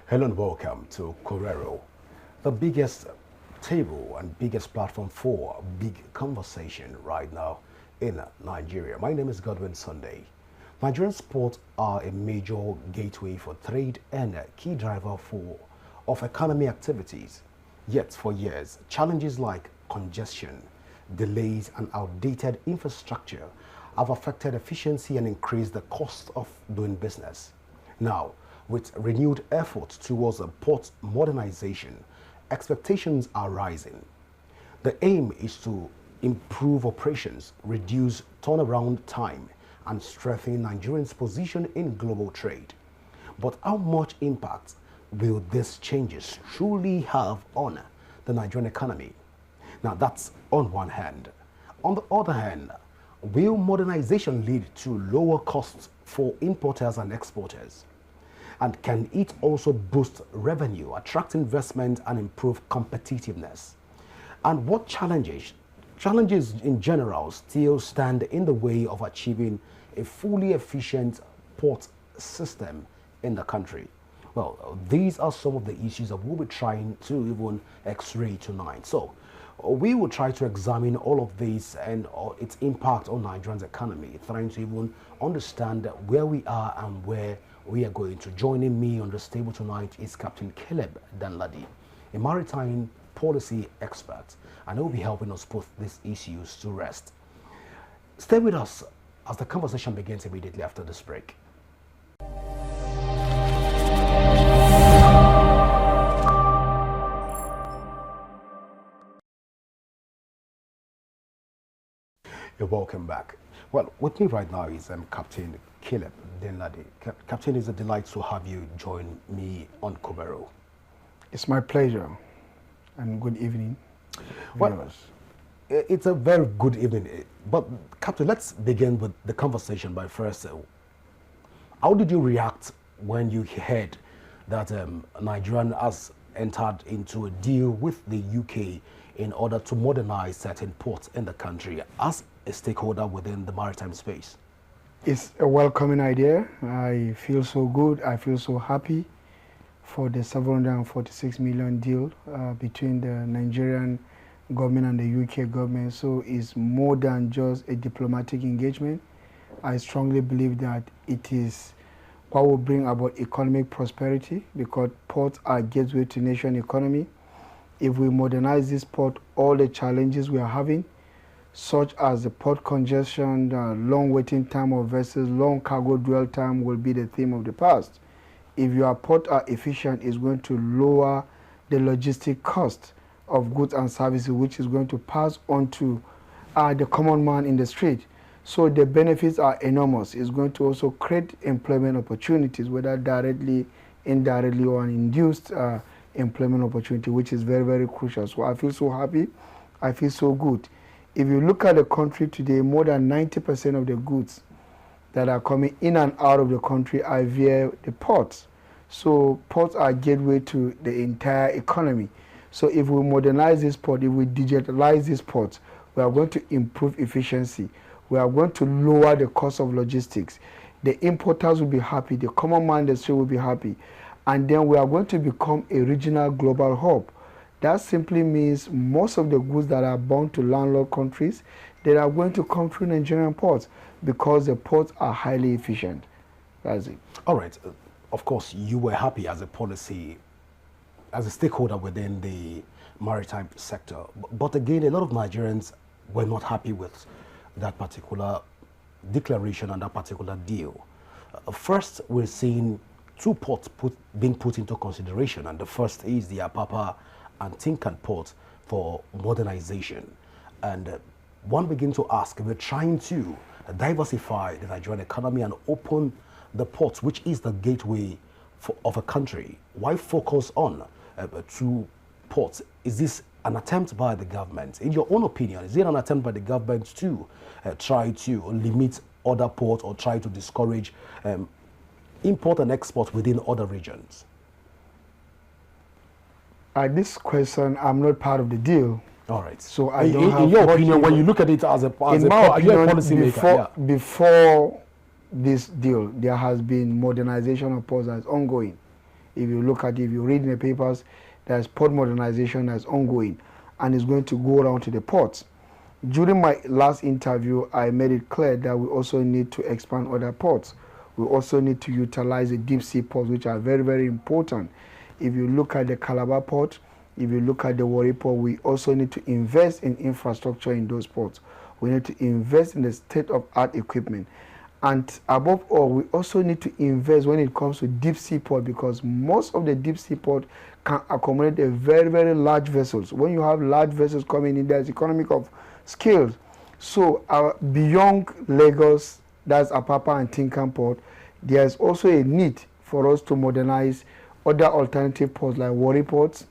Hello and welcome to Correro, the biggest table and biggest platform for big conversation right now in Nigeria. My name is Godwin Sunday. Nigerian sports are a major gateway for trade and a key driver of economy activities. Yet for years, challenges like congestion, delays and outdated infrastructure have affected efficiency and increased the cost of doing business. Now, with renewed efforts towards a port modernization, expectations are rising. The aim is to improve operations, reduce turnaround time, and strengthen Nigerians' position in global trade. But how much impact will these changes truly have on the Nigerian economy? Now, that's on one hand. On the other hand, will modernization lead to lower costs for importers and exporters? And can it also boost revenue, attract investment, and improve competitiveness? And what challenges in general still stand in the way of achieving a fully efficient port system in the country? Well, these are some of the issues that we'll be trying to even x-ray tonight. So we will try to examine all of this and its impact on Nigeria's economy, trying to even understand where we are and where we are going to. Joining me on the table tonight is Captain Caleb Danladi, a maritime policy expert, and he'll be helping us put these issues to rest. Stay with us as the conversation begins immediately after this break. You're welcome back. Well, with me right now is Captain Caleb Danladi. Captain, it's a delight to have you join me on Cobero. It's my pleasure, and good evening. Well, it's a very good evening. But Captain, let's begin with the conversation by first. How did you react when you heard that Nigeria has entered into a deal with the UK in order to modernize certain ports in the country as a stakeholder within the maritime space? It's a welcoming idea. I feel so good. I feel so happy for the 746 million deal between the Nigerian government and the UK government. So it's more than just a diplomatic engagement. I strongly believe that it is what will bring about economic prosperity, because ports are gateway to nation economy. If we modernize this port, all the challenges we are having, such as the port congestion, the long waiting time of vessels, long cargo dwell time, will be the theme of the past. If your port are efficient, it's going to lower the logistic cost of goods and services, which is going to pass on to the common man in the street. So the benefits are enormous. It's going to also create employment opportunities, whether directly, indirectly, or an induced employment opportunity, which is very, very crucial. So I feel so happy. I feel so good. If you look at the country today, more than 90% of the goods that are coming in and out of the country are via the ports. So ports are a gateway to the entire economy. So if we modernize this port, if we digitalize this port, we are going to improve efficiency. We are going to lower the cost of logistics. The importers will be happy. The common man industry will be happy. And then we are going to become a regional global hub. That simply means most of the goods that are bound to landlord countries, they are going to come through Nigerian ports because the ports are highly efficient. That's it. All right. Of course, you were happy as a policy, as a stakeholder within the maritime sector. But again, a lot of Nigerians were not happy with that particular declaration and that particular deal. First, we're seeing two ports being put into consideration, and the first is the Apapa and Tinkan port for modernization. And one begins to ask, we're trying to diversify the Nigerian economy and open the ports, which is the gateway of a country. Why focus on two ports? Is this an attempt by the government? In your own opinion, is it an attempt by the government to try to limit other ports or try to discourage import and export within other regions? This question, I'm not part of the deal. All right. So I don't have. In your opinion, when you look at it as a policy maker, before this deal, there has been modernization of ports that's ongoing. If you look at it, if you read in the papers, there's port modernization that's ongoing and is going to go around to the ports. During my last interview, I made it clear that we also need to expand other ports. We also need to utilize the deep sea ports, which are very, very important. If you look at the Calabar port, if you look at the Warri port, we also need to invest in infrastructure in those ports. We need to invest in the state-of-art equipment. And above all, we also need to invest when it comes to deep sea port, because most of the deep sea port can accommodate a very, very large vessels. When you have large vessels coming in, there's economic of scale. So beyond Lagos, that's Apapa and Tinkan port, there's also a need for us to modernize other alternative ports like Warri ports,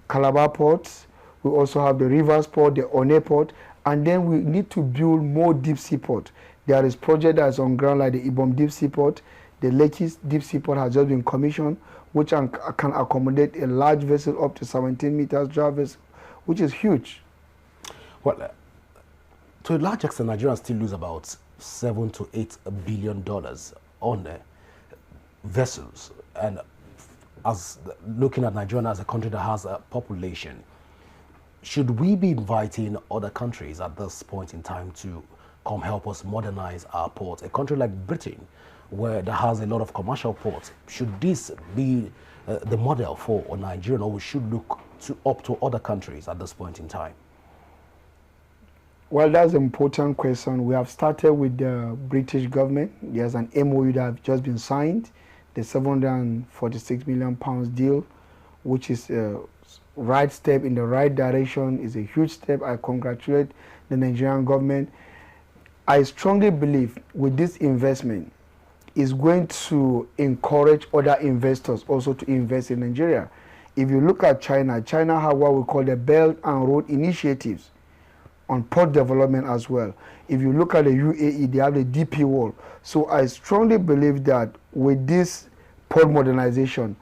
Calabar ports. We also have the Rivers port, the One port, and then we need to build more deep sea port. There is project that's on ground like the Ibom deep sea port. The Lekki deep sea port has just been commissioned, which can accommodate a large vessel up to 17 meters draft vessel, which is huge. Well, to a large extent, Nigerians still lose about $7 to $8 billion on vessels. And as looking at Nigeria as a country that has a population, should we be inviting other countries at this point in time to come help us modernize our ports? A country like Britain, where that has a lot of commercial ports, should this be the model for Nigeria, or we should look up to other countries at this point in time? Well, that's an important question. We have started with the British government. There's an MOU that has just been signed, the £746 million deal, which is a right step in the right direction. Is a huge step. I congratulate the Nigerian government. I strongly believe with this investment is going to encourage other investors also to invest in Nigeria. If you look at China, China have what we call the Belt and Road Initiatives on port development as well. If you look at the UAE, they have the DP World. So I strongly believe that with this port modernization,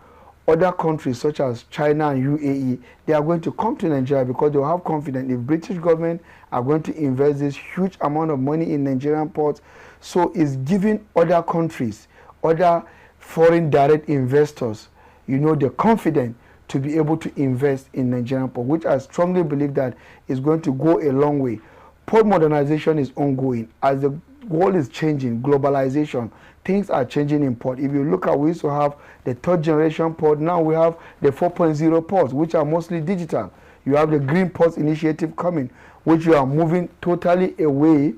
other countries such as China and UAE, they are going to come to Nigeria because they will have confidence if British government are going to invest this huge amount of money in Nigerian ports. So it's giving other countries, other foreign direct investors, the confidence to be able to invest in Nigerian port, which I strongly believe that is going to go a long way. Port modernization is ongoing. As the world is changing, globalization, things are changing in port. If you look at, we used to have the third generation port. Now we have the 4.0 ports, which are mostly digital. You have the Green Ports Initiative coming, which you are moving totally away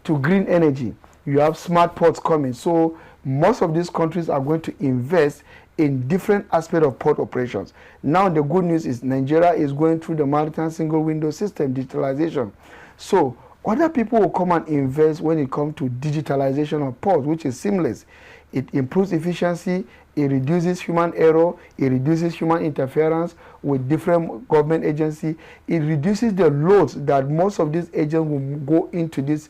to green energy. You have smart ports coming. So most of these countries are going to invest in different aspects of port operations. Now the good news is Nigeria is going through the maritime single window system, digitalization. So other people will come and invest when it comes to digitalization of ports, which is seamless. It improves efficiency, it reduces human error, it reduces human interference with different government agencies, it reduces the loads that most of these agents will go into this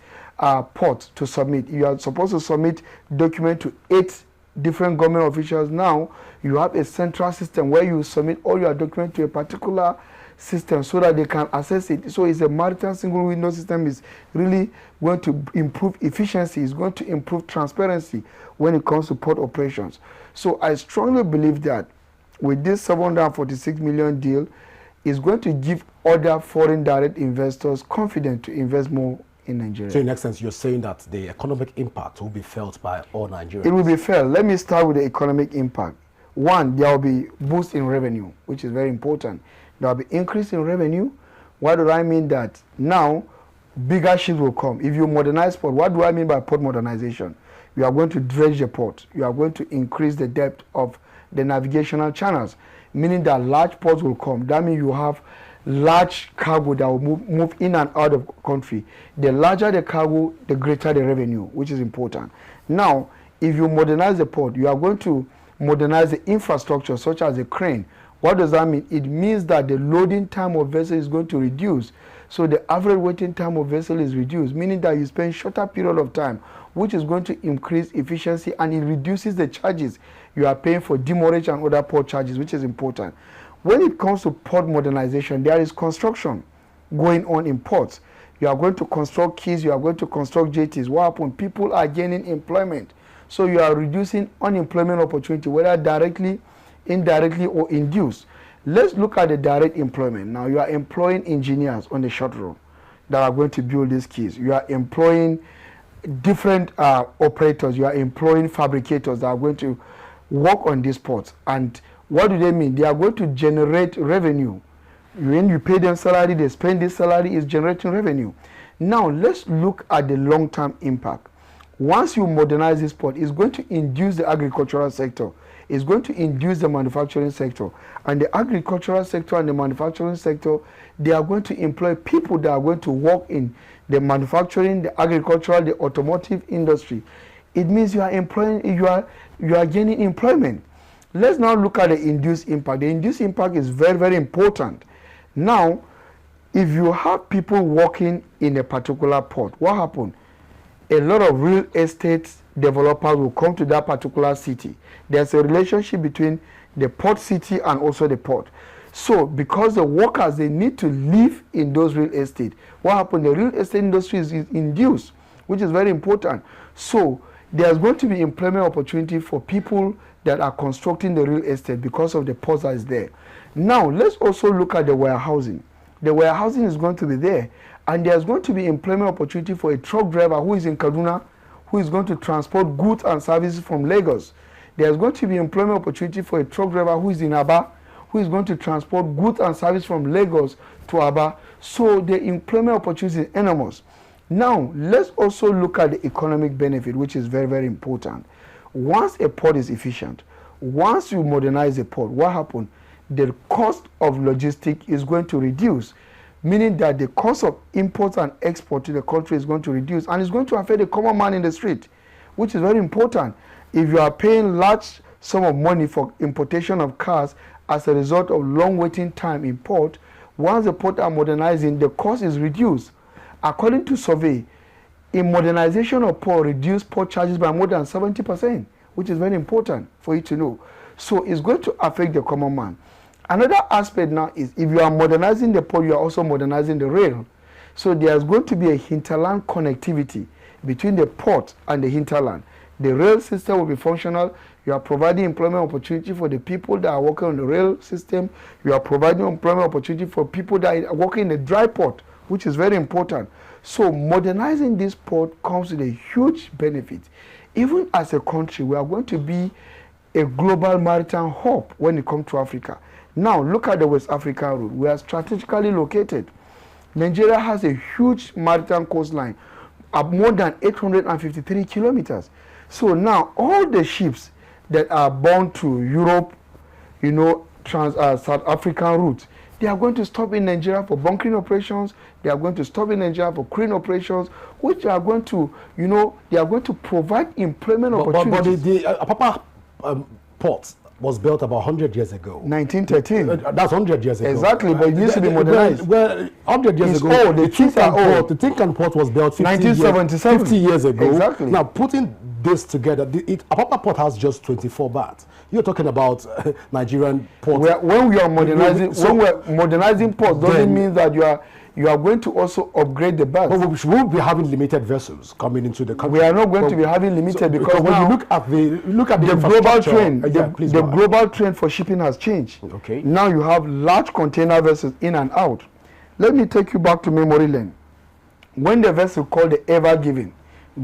port to submit. You are supposed to submit document to 8 different government officials. Now you have a central system where you submit all your documents to a particular system so that they can access it. So it's a maritime single window system. Is really going to improve efficiency. It's going to improve transparency when it comes to port operations. So I strongly believe that with this 746 million deal, is going to give other foreign direct investors confidence to invest more in Nigeria. So in essence, you're saying that the economic impact will be felt by all Nigerians? It will be felt. Let me start with the economic impact. One, there will be boost in revenue, which is very important. There will be increase in revenue. What do I mean? That now bigger ships will come. If you modernize port, what do I mean by port modernization? You are going to dredge the port. You are going to increase the depth of the navigational channels, meaning that large ports will come. That means you have large cargo that will move in and out of country. The larger the cargo, the greater the revenue, which is important. Now, if you modernize the port, you are going to modernize the infrastructure, such as a crane. What does that mean? It means that the loading time of vessel is going to reduce. So the average waiting time of vessel is reduced, meaning that you spend shorter period of time, which is going to increase efficiency, and it reduces the charges you are paying for demurrage and other port charges, which is important. When it comes to port modernization, there is construction going on in ports. You are going to construct quays, you are going to construct jetties. What happens? People are gaining employment. So you are reducing unemployment opportunity, whether directly indirectly or induced. Let's look at the direct employment. Now you are employing engineers on the short run that are going to build these keys. You are employing different operators. You are employing fabricators that are going to work on these ports. And what do they mean? They are going to generate revenue. When you pay them salary, they spend this salary, is generating revenue. Now let's look at the long-term impact. Once you modernize this port, it's going to induce the agricultural sector. It's going to induce the manufacturing sector. And the agricultural sector and the manufacturing sector, they are going to employ people that are going to work in the manufacturing, the agricultural, the automotive industry. It means you are employing, you are gaining employment. Let's now look at the induced impact. The induced impact is very, very important. Now, if you have people working in a particular port, what happens? A lot of real estate developers will come to that particular city. There's a relationship between the port city and also the port. So because the workers, they need to live in those real estate, what happens? The real estate industry is induced, which is very important. So there's going to be employment opportunity for people that are constructing the real estate because of the port that is there. Now let's also look at the warehousing. The warehousing is going to be there, and there's going to be employment opportunity for a truck driver who is in Kaduna, who is going to transport goods and services from Lagos. There's going to be employment opportunity for a truck driver who is in Aba, who is going to transport goods and services from Lagos to Aba. So the employment opportunity is enormous. Now, let's also look at the economic benefit, which is very, very important. Once a port is efficient, once you modernize a port, what happens? The cost of logistics is going to reduce, meaning that the cost of imports and export to the country is going to reduce, and it's going to affect the common man in the street, which is very important. If you are paying large sum of money for importation of cars as a result of long waiting time in port, once the port are modernizing, the cost is reduced. According to survey, in modernization of port, reduced port charges by more than 70%, which is very important for you to know. So it's going to affect the common man. Another aspect now is if you are modernizing the port, you are also modernizing the rail. So there's going to be a hinterland connectivity between the port and the hinterland. The rail system will be functional. You are providing employment opportunity for the people that are working on the rail system. You are providing employment opportunity for people that are working in the dry port, which is very important. So modernizing this port comes with a huge benefit. Even as a country, we are going to be a global maritime hub when it comes to Africa. Now, look at the West African route. We are strategically located. Nigeria has a huge maritime coastline of more than 853 kilometers. So now, all the ships that are bound to Europe, South African route, they are going to stop in Nigeria for bunkering operations. They are going to stop in Nigeria for crane operations, which are going to, they are going to provide employment opportunities. But the Apapa port was built about 100 years ago. 1913. That's 100 years ago. Exactly, but it needs to be modernized. Well, 100 years It's ago, old. The Tinkan port was built 50 years ago. Exactly. Now, putting this together, Apapa port has just 24 berths. You're talking about Nigerian ports. When we are modernizing, when we're modernizing ports, doesn't mean that you are going to also upgrade the berths. But we won't be having limited vessels coming into the country. We are not going to be having limited because when now you look at the global trend, the global trend for shipping has changed. Okay. Now you have large container vessels in and out. Let me take you back to memory lane. When the vessel called the Ever Given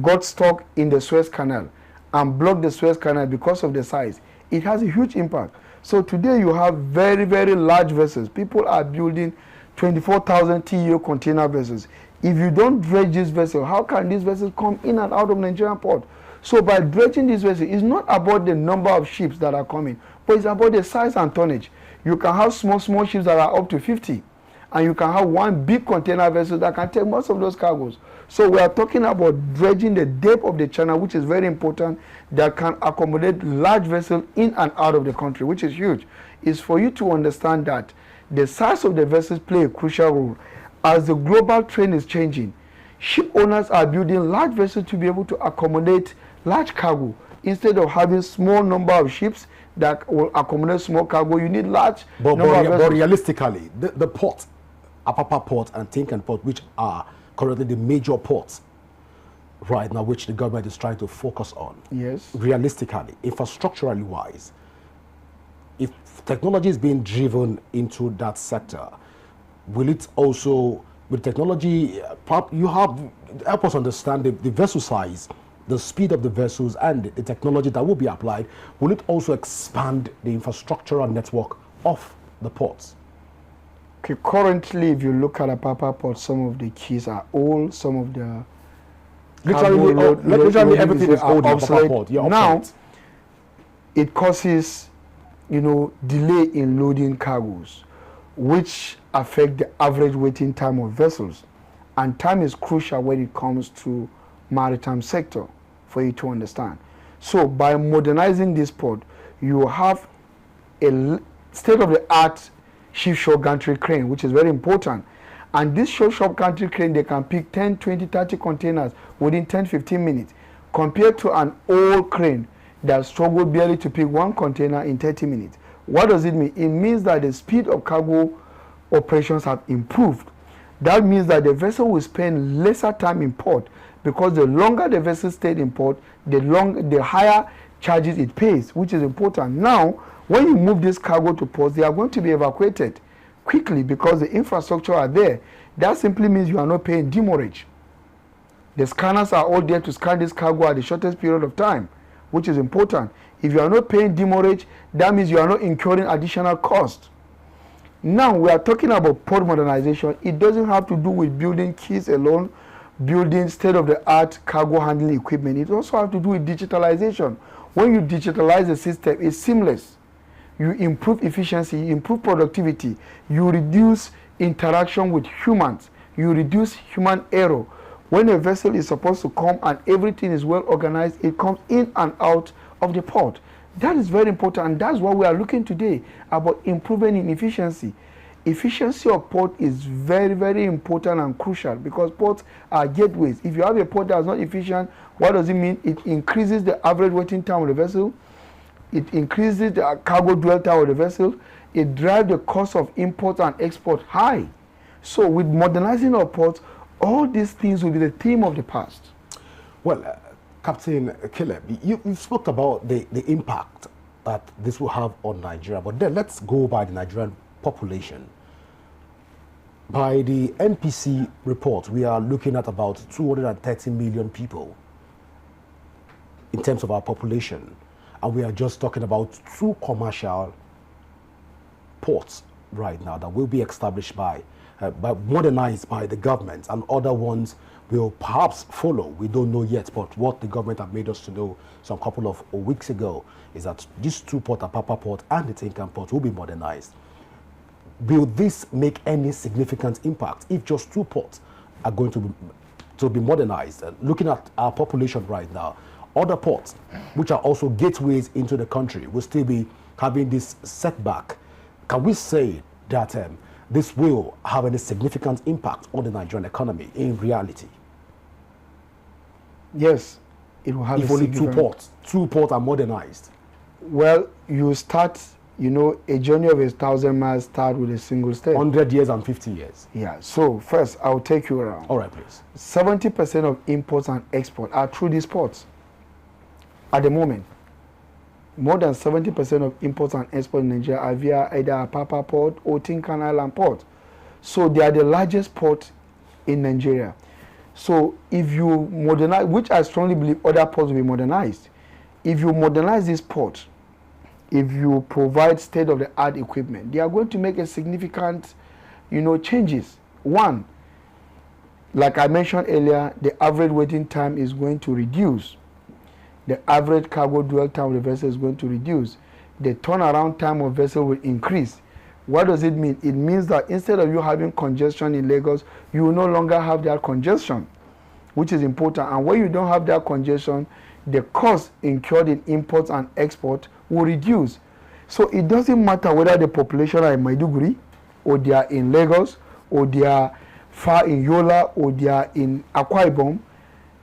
got stuck in the Suez Canal and blocked the Suez Canal because of the size, it has a huge impact. So today you have very, very large vessels. People are building 24,000 TEU container vessels. If you don't dredge this vessel, how can these vessels come in and out of Nigerian port? So by dredging this vessel, it's not about the number of ships that are coming, but it's about the size and tonnage. You can have small ships that are up to 50, and you can have one big container vessel that can take most of those cargoes. So we are talking about dredging the depth of the channel, which is very important, that can accommodate large vessels in and out of the country, which is huge. It's for you to understand that the size of the vessels play a crucial role. As the global trend is changing, ship owners are building large vessels to be able to accommodate large cargo. Instead of having small number of ships that will accommodate small cargo, you need large number of vessels. But realistically, the port, Apapa port and Tinkan port, which are currently the major ports right now, which the government is trying to focus on. Yes. Realistically, infrastructurally wise, if technology is being driven into that sector, will it also, with technology, help us understand the vessel size, the speed of the vessels, and the technology that will be applied? Will it also expand the infrastructural network of the ports? Okay, currently, if you look at Apapa Port, some of the quays are old, some of the literally everything is old in Apapa Port. Now, it causes, delay in loading cargoes, which affect the average waiting time of vessels. And time is crucial when it comes to maritime sector, for you to understand. So by modernizing this port, you have a state-of-the-art ship shore gantry crane, which is very important. And this ship shore gantry crane, they can pick 10, 20, 30 containers within 10, 15 minutes, compared to an old crane that struggled barely to pick one container in 30 minutes. What does it mean? It means that the speed of cargo operations have improved. That means that the vessel will spend lesser time in port, because the longer the vessel stayed in port, the higher charges it pays, which is important. Now, when you move this cargo to ports, they are going to be evacuated quickly because the infrastructure are there. That simply means you are not paying demurrage. The scanners are all there to scan this cargo at the shortest period of time, which is important. If you are not paying demurrage, that means you are not incurring additional cost. Now, we are talking about port modernization. It doesn't have to do with building quays alone, building state-of-the-art cargo handling equipment. It also has to do with digitalization. When you digitalize the system, it's seamless. You improve efficiency, you improve productivity, you reduce interaction with humans, you reduce human error. When a vessel is supposed to come and everything is well organized, it comes in and out of the port. That is very important, and that's what we are looking today about improving in efficiency. Efficiency of port is very, very important and crucial, because ports are gateways. If you have a port that is not efficient, what does it mean? It increases the average waiting time of the vessel. It increases the cargo dwell time of the vessel. It drives the cost of import and export high. So with modernizing our ports, all these things will be the theme of the past. Well, Captain Caleb, you spoke about the impact that this will have on Nigeria, but then let's go by the Nigerian population. By the NPC report, we are looking at about 230 million people in terms of our population, and we are just talking about 2 commercial ports right now that will be established by modernized by the government, and other ones will perhaps follow. We don't know yet, but what the government have made us to know some couple of weeks ago is that these 2 ports, Apapa Port and the Tinkan Port, will be modernized. Will this make any significant impact if just 2 ports are going to be modernized? Looking at our population right now, other ports, which are also gateways into the country, will still be having this setback. Can we say that this will have any significant impact on the Nigerian economy in reality? Yes, it will have. If only 2 ports are modernized. Well, you start, a journey of 1,000 miles start with a single step. 100 years and 50 years. Yeah. So first, I'll take you around. All right, please. 70% of imports and exports are through these ports. At the moment, more than 70% of imports and exports in Nigeria are via either Apapa Port or Tinkan Island Port. So they are the largest port in Nigeria. So if you modernize, which I strongly believe other ports will be modernized, if you modernize this port, if you provide state-of-the-art equipment, they are going to make a significant, changes. One, like I mentioned earlier, the average waiting time is going to reduce. The average cargo dwell time of the vessel is going to reduce. The turnaround time of vessel will increase. What does it mean? It means that instead of you having congestion in Lagos, you will no longer have that congestion, which is important. And when you don't have that congestion, the cost incurred in imports and export will reduce. So it doesn't matter whether the population are in Maiduguri, or they are in Lagos, or they are far in Yola, or they are in Akwa Ibom.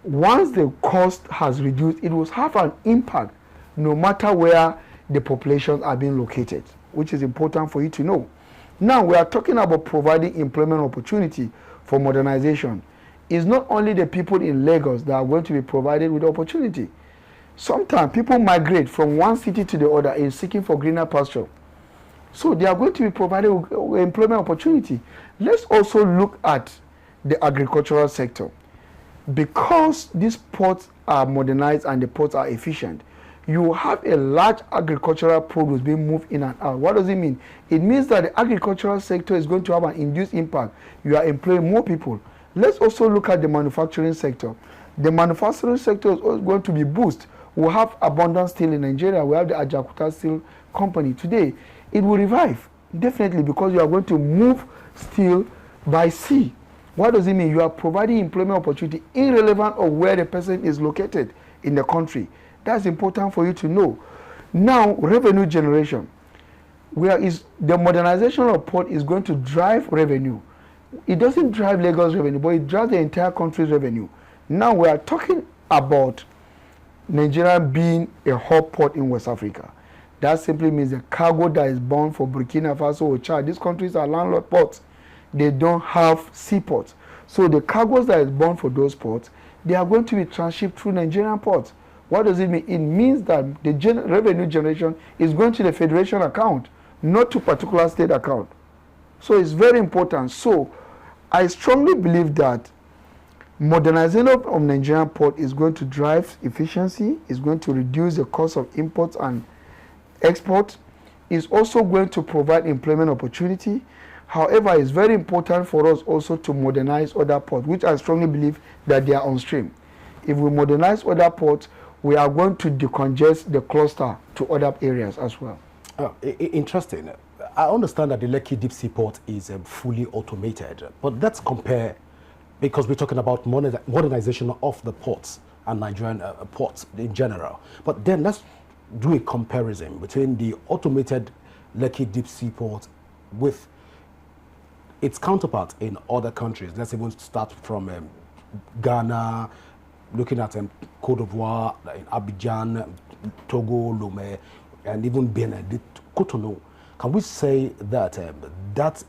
Once the cost has reduced, it will have an impact no matter where the populations are being located, which is important for you to know. Now, we are talking about providing employment opportunity for modernization. It's not only the people in Lagos that are going to be provided with opportunity. Sometimes people migrate from one city to the other in seeking for greener pasture. So they are going to be provided with employment opportunity. Let's also look at the agricultural sector. Because these ports are modernized and the ports are efficient, you have a large agricultural produce being moved in and out. What does it mean? It means that the agricultural sector is going to have an induced impact. You are employing more people. Let's also look at the manufacturing sector. The manufacturing sector is also going to be boosted. We have abundant steel in Nigeria. We have the Ajakuta Steel Company. Today, it will revive, definitely, because you are going to move steel by sea. What does it mean? You are providing employment opportunity irrelevant of where the person is located in the country. That's important for you to know. Now, revenue generation. Where is the modernization of port is going to drive revenue. It doesn't drive Lagos revenue, but it drives the entire country's revenue. Now we are talking about Nigeria being a hub port in West Africa. That simply means the cargo that is bound for Burkina Faso or Chad. These countries are landlocked ports. They don't have seaports. So the cargoes that is bound for those ports, they are going to be transshipped through Nigerian ports. What does it mean? It means that the revenue generation is going to the federation account, not to particular state account. So it's very important. So I strongly believe that modernization of Nigerian port is going to drive efficiency, is going to reduce the cost of imports and export, is also going to provide employment opportunity. However, it's very important for us also to modernize other ports, which I strongly believe that they are on stream. If we modernize other ports, we are going to decongest the cluster to other areas as well. Interesting. I understand that the Lekki Deep Sea Port is fully automated, but let's compare, because we're talking about modernization of the ports and Nigerian ports in general. But then let's do a comparison between the automated Lekki Deep Sea Port with its counterpart in other countries. Let's even start from Ghana, looking at Côte d'Ivoire, Abidjan, Togo, Lomé, and even Benin, Cotonou. Can we say that that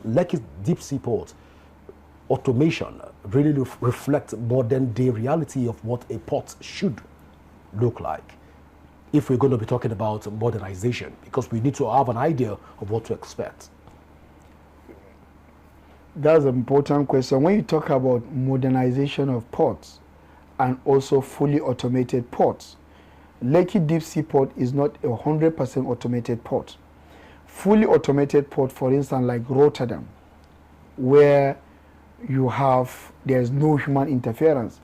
Lekki Deep Sea Port automation really reflects modern day reality of what a port should look like, if we're going to be talking about modernization, because we need to have an idea of what to expect? That's an important question. When you talk about modernization of ports and also fully automated ports, Lekki Deep Sea Port is not a 100% automated port. Fully automated port, for instance, like Rotterdam, where there's no human interference.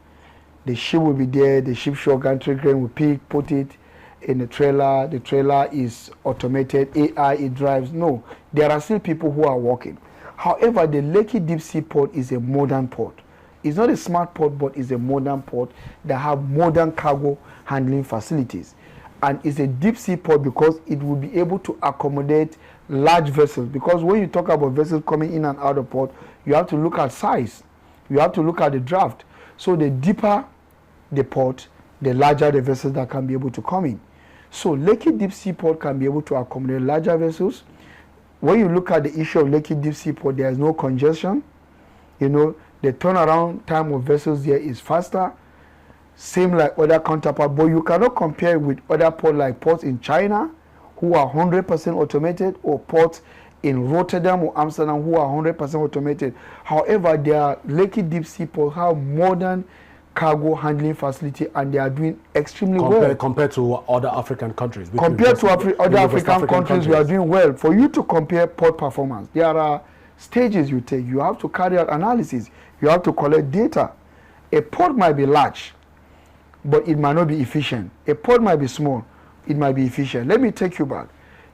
The ship will be there, the ship shore gantry crane will pick, put it in the trailer is automated, AI, it drives. No, there are still people who are working. However, the Lekki Deep Sea Port is a modern port. It's not a smart port, but it's a modern port that have modern cargo handling facilities. And it's a deep sea port because it will be able to accommodate large vessels. Because when you talk about vessels coming in and out of port, you have to look at size. You have to look at the draft. So the deeper the port, the larger the vessels that can be able to come in. So Lekki Deep Sea Port can be able to accommodate larger vessels. When you look at the issue of Lekki Deep Sea Port, there is no congestion. The turnaround time of vessels there is faster. Same like other counterparts, but you cannot compare with other ports like ports in China, who are 100% automated, or ports in Rotterdam or Amsterdam, who are 100% automated. However, their Lekki Deep Sea Port have modern cargo handling facility, and they are doing extremely well. Compared to other African countries. Compared to other African countries, we are doing well. For you to compare port performance, there are stages you take. You have to carry out analysis. You have to collect data. A port might be large, but it might not be efficient. A port might be small, it might be efficient. Let me take you back.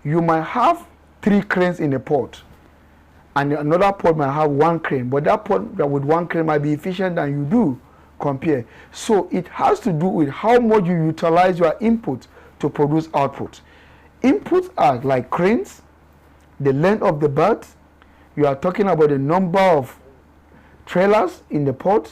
You might have 3 cranes in a port, and another port might have 1 crane, but that port with 1 crane might be efficient than you do compare. So it has to do with how much you utilize your input to produce output. Inputs are like cranes, the length of the berth, you are talking about the number of trailers in the port.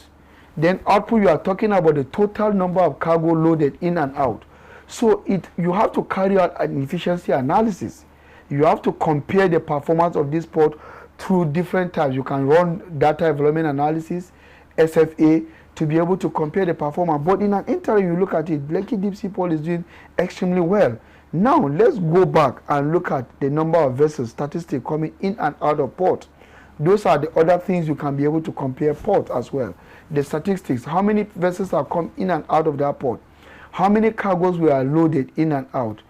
Then output, you are talking about the total number of cargo loaded in and out. So you have to carry out an efficiency analysis. You have to compare the performance of this port through different types. You can run data development analysis, SFA, to be able to compare the performance. But in an interim, you look at it, Lekki Deep Sea Port is doing extremely well. Now, let's go back and look at the number of vessels, statistics coming in and out of port. Those are the other things you can be able to compare port as well. The statistics, how many vessels are come in and out of that port? How many cargoes were loaded in and out?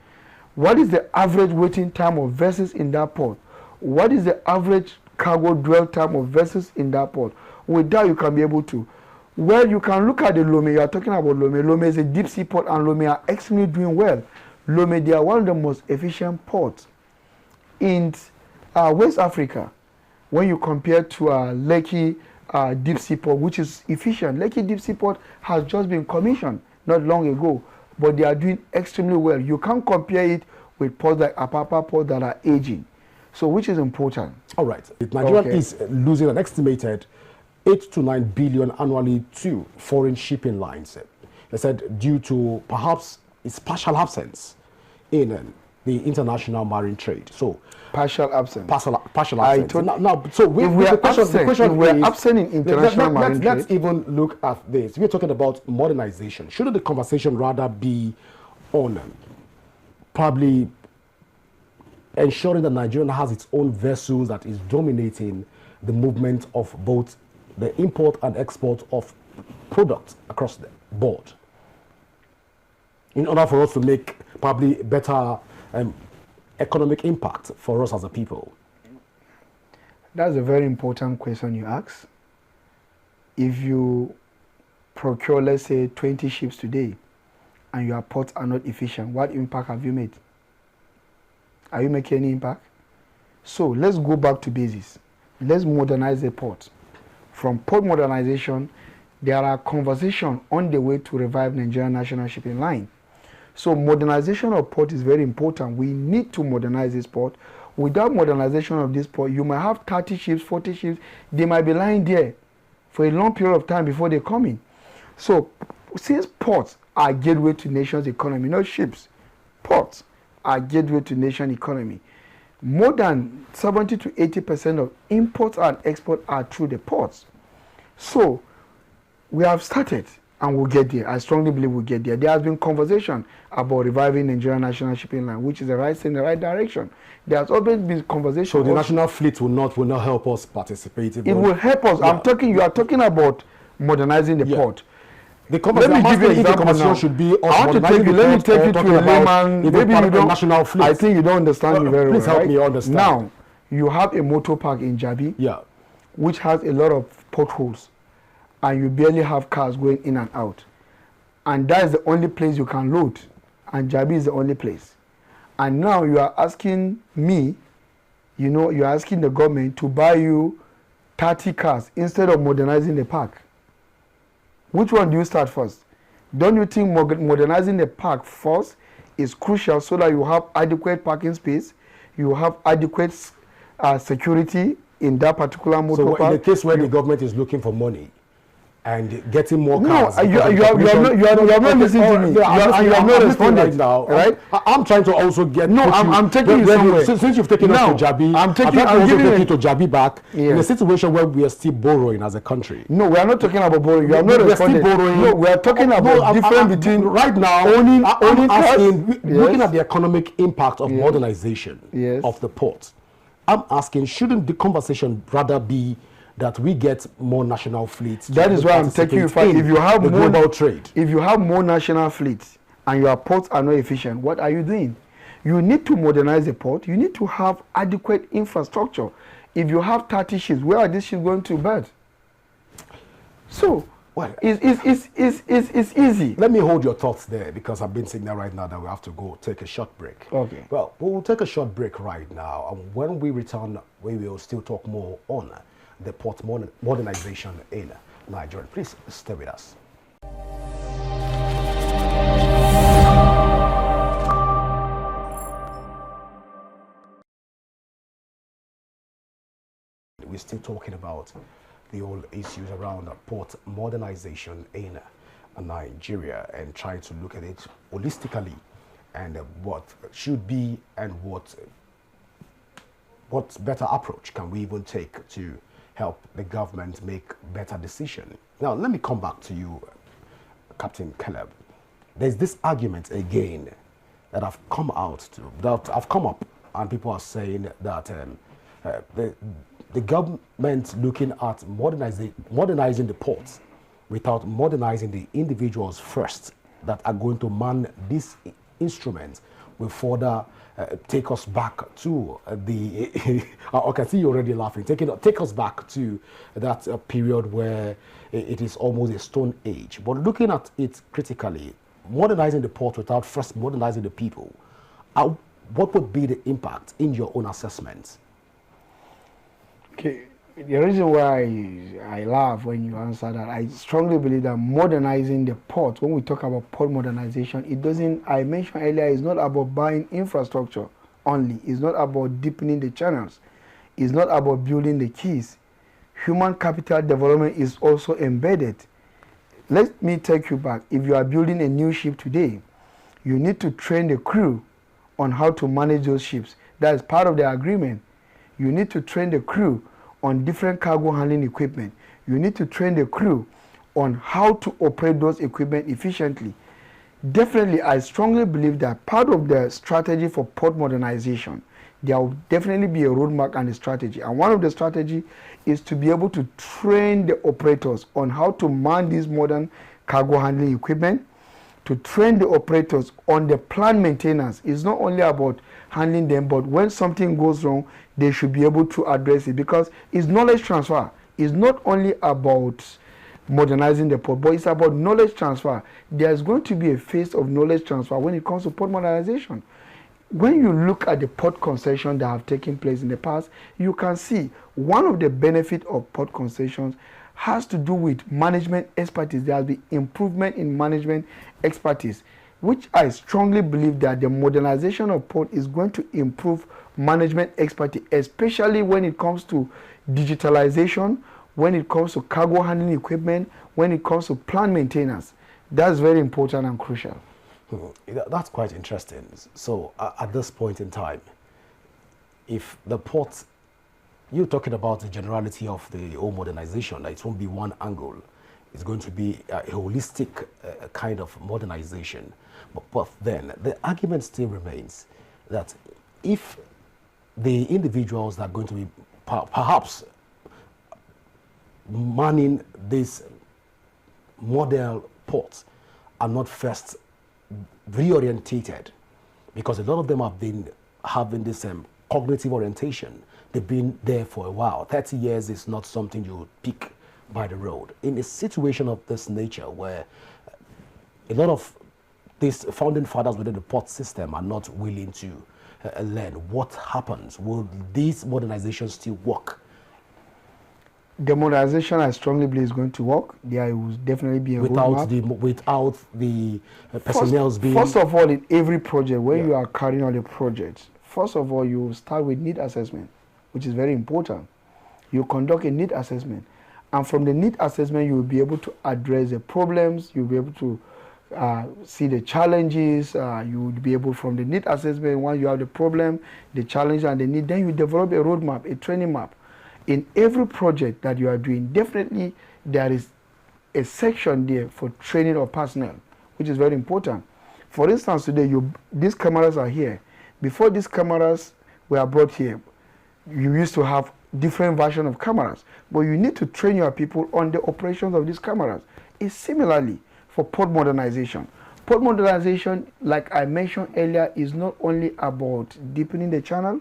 What is the average waiting time of vessels in that port? What is the average cargo dwell time of vessels in that port? With that, you can be able to. Well, you can look at the Lome. You are talking about Lome. Lome is a deep sea port, and Lome are extremely doing well. Lome, they are one of the most efficient ports in West Africa. When you compare to Lekki Deep Sea Port, which is efficient. Lekki Deep Sea Port has just been commissioned not long ago, but they are doing extremely well. You can't compare it with ports like Apapa Port that are aging. So which is important. All right. Nigeria is losing an estimated 8 to 9 billion annually to foreign shipping lines. They said due to perhaps its partial absence in the international marine trade. So partial absence. Partial absence. So the question we're is, absent in international marine trade. Let's even look at this. We're talking about modernization. Shouldn't the conversation rather be on probably ensuring that Nigeria has its own vessels that is dominating the movement of both the import and export of products across the board, in order for us to make probably better economic impact for us as a people? That's a very important question you ask. If you procure, let's say, 20 ships today, and your ports are not efficient, what impact have you made? Are you making any impact? So let's go back to basics. Let's modernize the port. From port modernization, there are conversations on the way to revive Nigerian National Shipping Line. So modernization of port is very important. We need to modernize this port. Without modernization of this port, you might have 30 ships, 40 ships. They might be lying there for a long period of time before they come in. So since ports are gateway to nation's economy, not ships, ports are gateway to nation economy. More than 70 to 80% of imports and exports are through the ports. So we have started and we'll get there. I strongly believe we'll get there. There has been conversation about reviving Nigerian National Shipping Line, which is the right step in the right direction. There has always been conversation. So the national fleet will not help us participate. It will help us. Yeah. You are talking about modernizing the port. Let me give you an example now. Should be let me take you to a layman. Maybe you don't. National fleet. I think you don't understand me very well. Please help me understand. Now, you have a motor park in Jabi, which has a lot of potholes, and you barely have cars going in and out. And that is the only place you can load. And Jabi is the only place. And now you are asking me, you are asking the government to buy you 30 cars instead of modernizing the park. Which one do you start first? Don't you think modernizing the park first is crucial so that you have adequate parking space, you have adequate security in that particular motor park? So in the case where the government is looking for money and getting more cars. No, you are not listening to me. You are not responding right now. Right? I'm trying to also get. No, I'm taking you somewhere. Since you've taken us to Jabi, I'm taking you to Jabi back in a situation where we are still borrowing as a country. No, we are not talking about borrowing. You are not responding. Still borrowing. No, we are talking about difference between right now. owning looking at the economic impact of modernization of the port. I'm asking, shouldn't the conversation rather be that we get more national fleets? That is why I'm taking you. If you have more global trade, if you have more national fleets and your ports are not efficient, what are you doing? You need to modernize the port. You need to have adequate infrastructure. If you have 30 ships, where are these ships going to bed? So, it's easy. Let me hold your thoughts there, because I've been saying that right now that we have to go take a short break. Okay. Well, we'll take a short break right now, and when we return, we will still talk more on the port modernization in Nigeria. Please stay with us. We're still talking about the whole issues around port modernization in Nigeria and trying to look at it holistically and what should be and what better approach can we even take to help the government make better decisions. Now, let me come back to you, Captain Caleb. There's this argument again that have come out that have come up, and people are saying that the government looking at modernizing the ports without modernizing the individuals first that are going to man this instrument will further take us back to the I can see you already laughing, take us back to that period where it is almost a stone age. But looking at it critically, modernizing the port without first modernizing the people, what would be the impact in your own assessment? Okay, the reason why I laugh when you answer that, I strongly believe that modernizing the port, when we talk about port modernization, it doesn't, I mentioned earlier, it's not about buying infrastructure only. It's not about deepening the channels. It's not about building the quays. Human capital development is also embedded. Let me take you back. If you are building a new ship today, you need to train the crew on how to manage those ships. That is part of the agreement. You need to train the crew on different cargo handling equipment. You need to train the crew on how to operate those equipment efficiently. Definitely, I strongly believe that part of the strategy for port modernization, there will definitely be a roadmap and a strategy. And one of the strategy is to be able to train the operators on how to man these modern cargo handling equipment, to train the operators on the plant maintenance. It's not only about handling them, but when something goes wrong, they should be able to address it, because it's knowledge transfer. It's not only about modernizing the port, but it's about knowledge transfer. There's going to be a phase of knowledge transfer when it comes to port modernization. When you look at the port concessions that have taken place in the past, you can see one of the benefits of port concessions has to do with management expertise. There has been improvement in management expertise, which I strongly believe that the modernization of port is going to improve management expertise, especially when it comes to digitalization, when it comes to cargo handling equipment, when it comes to plant maintenance. That's very important and crucial. That's quite interesting. So at this point in time, if the port, you're talking about the generality of the whole modernization, that it won't be one angle. It's going to be a holistic kind of modernization. But then the argument still remains that if the individuals that are going to be perhaps manning this model ports are not first reorientated, because a lot of them have been having this cognitive orientation. They've been there for a while. 30 years is not something you pick by the road. In a situation of this nature where a lot of these founding fathers within the port system are not willing to learn, what happens? Will these modernizations still work? The modernization, I strongly believe, is going to work. There will definitely be a roadmap. Without the personnel being... First of all, in every project, when you are carrying out a project, first of all, you start with need assessment, which is very important. You conduct a need assessment. And from the need assessment, you will be able to address the problems. You'll be able to see the challenges. You will be able, from the need assessment, once you have the problem, the challenge, and the need, then you develop a roadmap, a training map. In every project that you are doing, definitely there is a section there for training of personnel, which is very important. For instance, today, these cameras are here. Before these cameras were brought here, you used to have different versions of cameras, but you need to train your people on the operations of these cameras. It's similarly for port modernization. Port modernization, like I mentioned earlier, is not only about deepening the channel,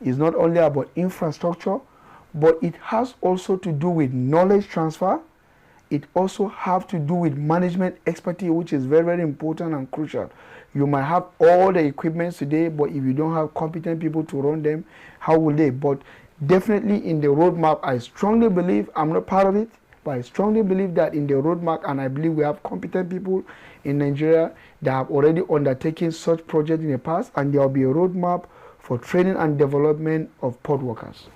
it's not only about infrastructure, but it has also to do with knowledge transfer. It also has to do with management expertise, which is very, very important and crucial. You might have all the equipment today, but if you don't have competent people to run them, how will they? But definitely in the roadmap, I strongly believe, I'm not part of it, but I strongly believe that in the roadmap, and I believe we have competent people in Nigeria that have already undertaken such projects in the past, and there will be a roadmap for training and development of port workers.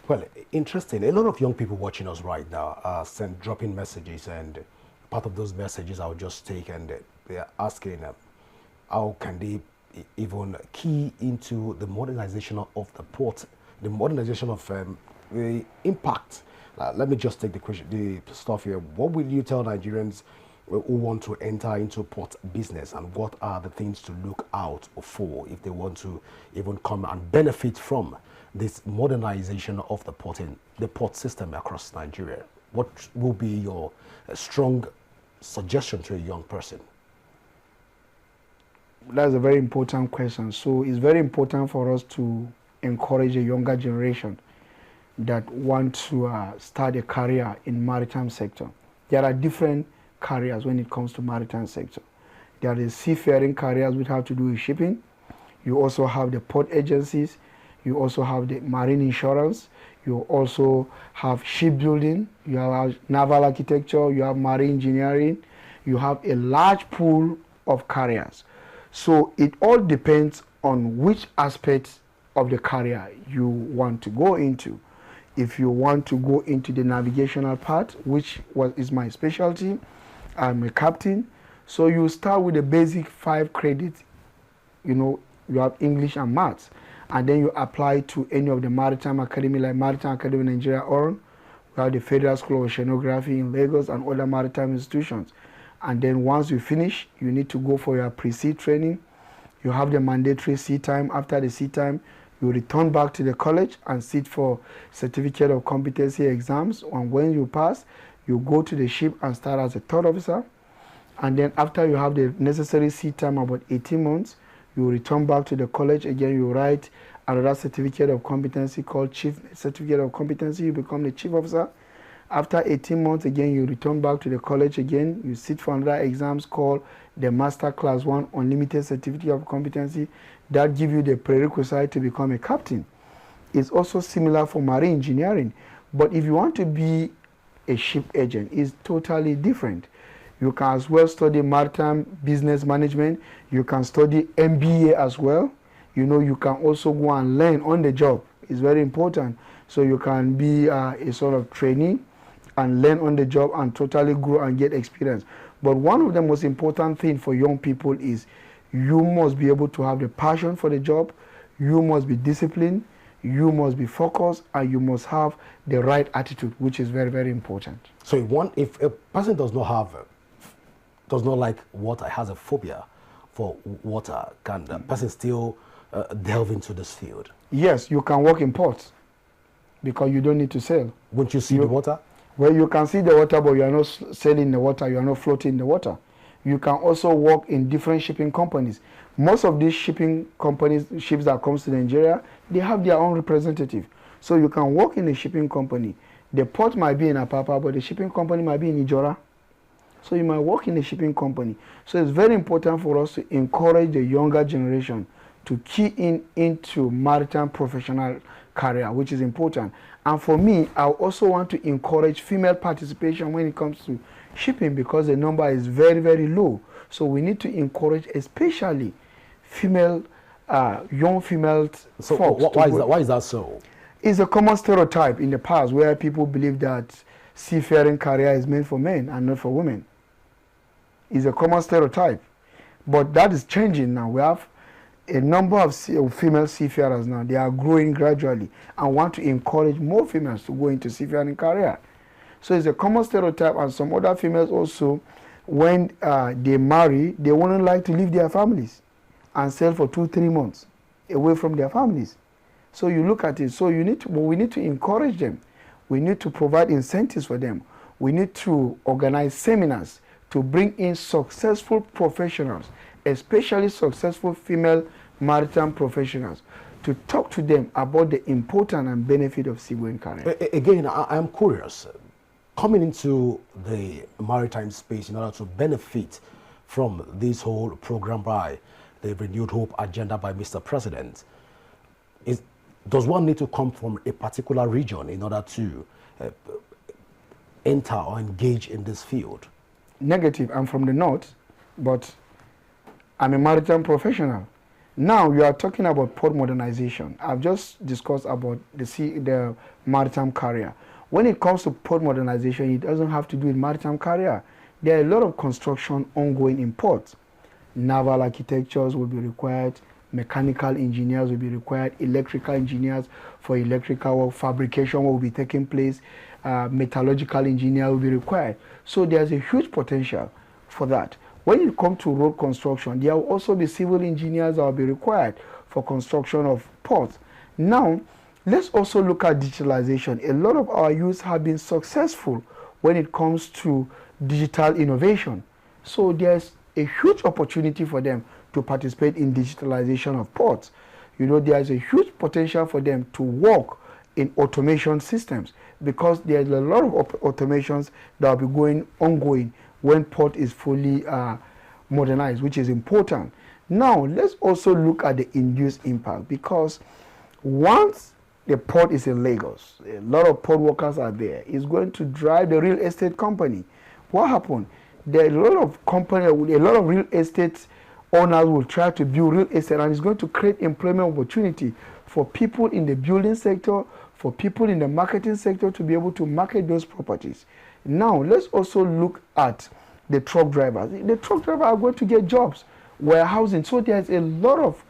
Well, interesting. A lot of young people watching us right now are dropping messages, and part of those messages I'll just take, and they are asking how can they even key into the modernization of the port, the modernization of the impact. Let me just take the question, the stuff here. What will you tell Nigerians who want to enter into port business, and what are the things to look out for if they want to even come and benefit from this modernization of the port system across Nigeria? What will be your strong suggestion to a young person? That's a very important question. So it's very important for us to encourage a younger generation that want to start a career in maritime sector. There are different careers when it comes to maritime sector. There are the seafaring careers which have to do with shipping. You also have the port agencies. You also have the marine insurance. You also have shipbuilding. You have naval architecture. You have marine engineering. You have a large pool of careers. So it all depends on which aspect of the career you want to go into. If you want to go into the navigational part, which is my specialty, I'm a captain. So you start with the basic 5 credits. You have English and maths, and then you apply to any of the maritime academy, like Maritime Academy Nigeria, or we have the Federal School of Oceanography in Lagos and other maritime institutions. And then once you finish, you need to go for your pre-sea training. You have the mandatory sea time. After the sea time, you return back to the college and sit for certificate of competency exams. And when you pass, you go to the ship and start as a third officer. And then after you have the necessary sea time, about 18 months, you return back to the college. Again, you write another certificate of competency called Chief Certificate of Competency. You become the chief officer. After 18 months, again, you return back to the college again. You sit for another exams called the Master Class 1 Unlimited Certificate of Competency. That gives you the prerequisite to become a captain. It's also similar for marine engineering. But if you want to be a ship agent, it's totally different. You can as well study maritime business management. You can study MBA as well. You can also go and learn on the job. It's very important. So you can be a sort of trainee and learn on the job and totally grow and get experience. But one of the most important things for young people is you must be able to have the passion for the job, you must be disciplined, you must be focused, and you must have the right attitude, which is very, very important. So if a person does not like water, has a phobia for water, can the person still delve into this field? Yes, you can work in ports because you don't need to sail. Won't you see the water? Well, you can see the water, but you are not sailing the water, you are not floating in the water. You can also work in different shipping companies. Most of these shipping companies, ships that comes to Nigeria, they have their own representative. So you can work in a shipping company. The port might be in Apapa, but the shipping company might be in Ijora. So you might work in a shipping company. So it's very important for us to encourage the younger generation to key into maritime professional career, which is important. And for me, I also want to encourage female participation when it comes to shipping because the number is very, very low. So we need to encourage especially female, young female folks. Why is that so? It's a common stereotype in the past where people believe that seafaring career is meant for men and not for women. It's a common stereotype. But that is changing now. We have a number of female seafarers now. They are growing gradually and want to encourage more females to go into seafaring career. So it's a common stereotype, and some other females also, when they marry, they wouldn't like to leave their families and sail for 2-3 months away from their families. So you look at it. So we need to encourage them. We need to provide incentives for them. We need to organize seminars to bring in successful professionals, especially successful female maritime professionals, to talk to them about the importance and benefit of seagoing career. Again, I'm curious. Coming into the maritime space in order to benefit from this whole program by the Renewed Hope agenda by Mr. President, does one need to come from a particular region in order to enter or engage in this field? Negative. I'm from the north, but I'm a maritime professional. Now you are talking about port modernization. I've just discussed about the maritime career. When it comes to port modernization, it doesn't have to do with maritime career. There are a lot of construction ongoing in ports. Naval architectures will be required, mechanical engineers will be required, electrical engineers for electrical work, fabrication will be taking place, metallurgical engineer will be required. So there's a huge potential for that. When it comes to road construction, there will also be civil engineers that will be required for construction of ports. Now, let's also look at digitalization. A lot of our youths have been successful when it comes to digital innovation. So there's a huge opportunity for them to participate in digitalization of ports. You know, there's a huge potential for them to work in automation systems, because there's a lot of automations that will be going ongoing when port is fully modernized, which is important. Now, let's also look at the induced impact, because once the port is in Lagos, a lot of port workers are there. It's going to drive the real estate company. What happened? There are a lot of company, a lot of real estate owners will try to build real estate, and it's going to create employment opportunity for people in the building sector, for people in the marketing sector to be able to market those properties. Now, let's also look at the truck drivers. The truck drivers are going to get jobs, warehousing. So there's a lot of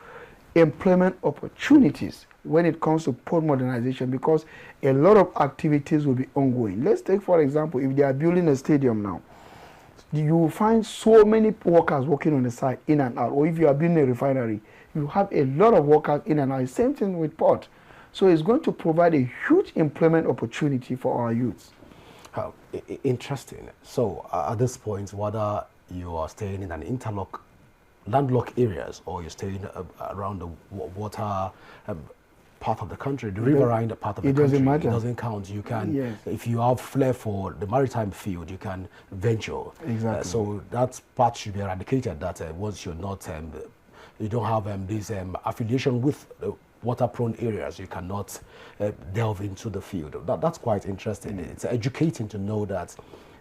employment opportunities when it comes to port modernization, because a lot of activities will be ongoing. Let's take, for example, if they are building a stadium now, you will find so many workers working on the site in and out. Or if you are building a refinery, you have a lot of workers in and out. Same thing with port. So it's going to provide a huge employment opportunity for our youths. Interesting. So at this point, whether you are staying in an landlocked areas, or you're staying around the water part of the country, the riverine part of the country, doesn't matter. It doesn't count. You can, yes. If you have flair for the maritime field, you can venture. Exactly. So that part should be eradicated. That once you're not, you don't have this affiliation with water-prone areas, you cannot delve into the field. That's quite interesting. It's educating to know that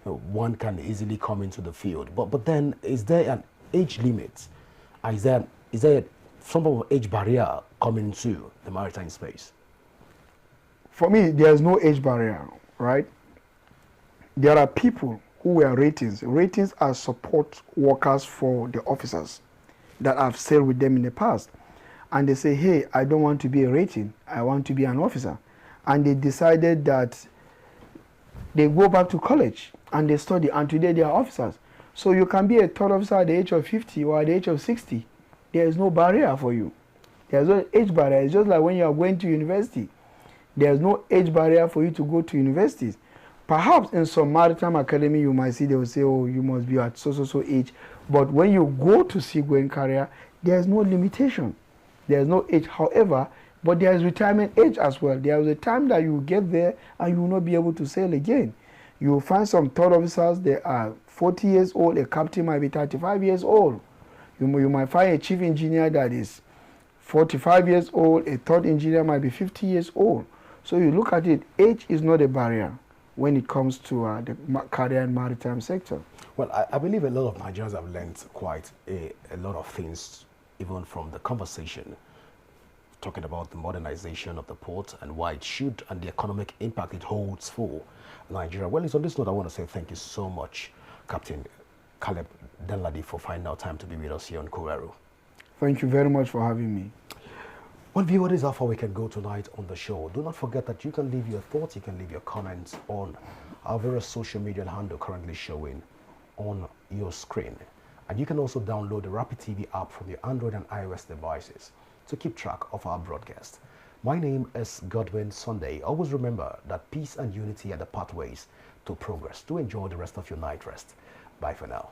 one can easily come into the field. But then, is there an age limit? Is there some of age barrier coming into the maritime space? For me, there's no age barrier, right? There are people who were ratings. Ratings are support workers for the officers that I've sailed with them in the past. And they say, hey, I don't want to be a rating, I want to be an officer. And they decided that they go back to college and they study, and today they are officers. So you can be a third officer at the age of 50 or at the age of 60. There is no barrier for you. There's no age barrier. It's just like when you are going to university. There's no age barrier for you to go to universities. Perhaps in some maritime academy, you might see they will say, oh, you must be at so age. But when you go to seagoing career, there's no limitation. There's no age. However, but there is retirement age as well. There is a time that you will get there and you will not be able to sail again. You will find some third officers, they are 40 years old, a captain might be 35 years old. You might find a chief engineer that is 45 years old, a third engineer might be 50 years old. So you look at it, age is not a barrier when it comes to the career and maritime sector. Well, I believe a lot of Nigerians have learned quite a lot of things, even from the conversation, talking about the modernization of the port and why it should, and the economic impact it holds for Nigeria. Well, it's on this note I want to say thank you so much, Captain Caleb Danladi, for finding out time to be with us here on Kuwero. Thank you very much for having me. Well, viewers, this is how far we can go tonight on the show. Do not forget that you can leave your thoughts, you can leave your comments on our various social media handle currently showing on your screen. And you can also download the RapidTV app from your Android and iOS devices to keep track of our broadcast. My name is Godwin Sunday. Always remember that peace and unity are the pathways to progress. Do enjoy the rest of your night rest. Bye for now.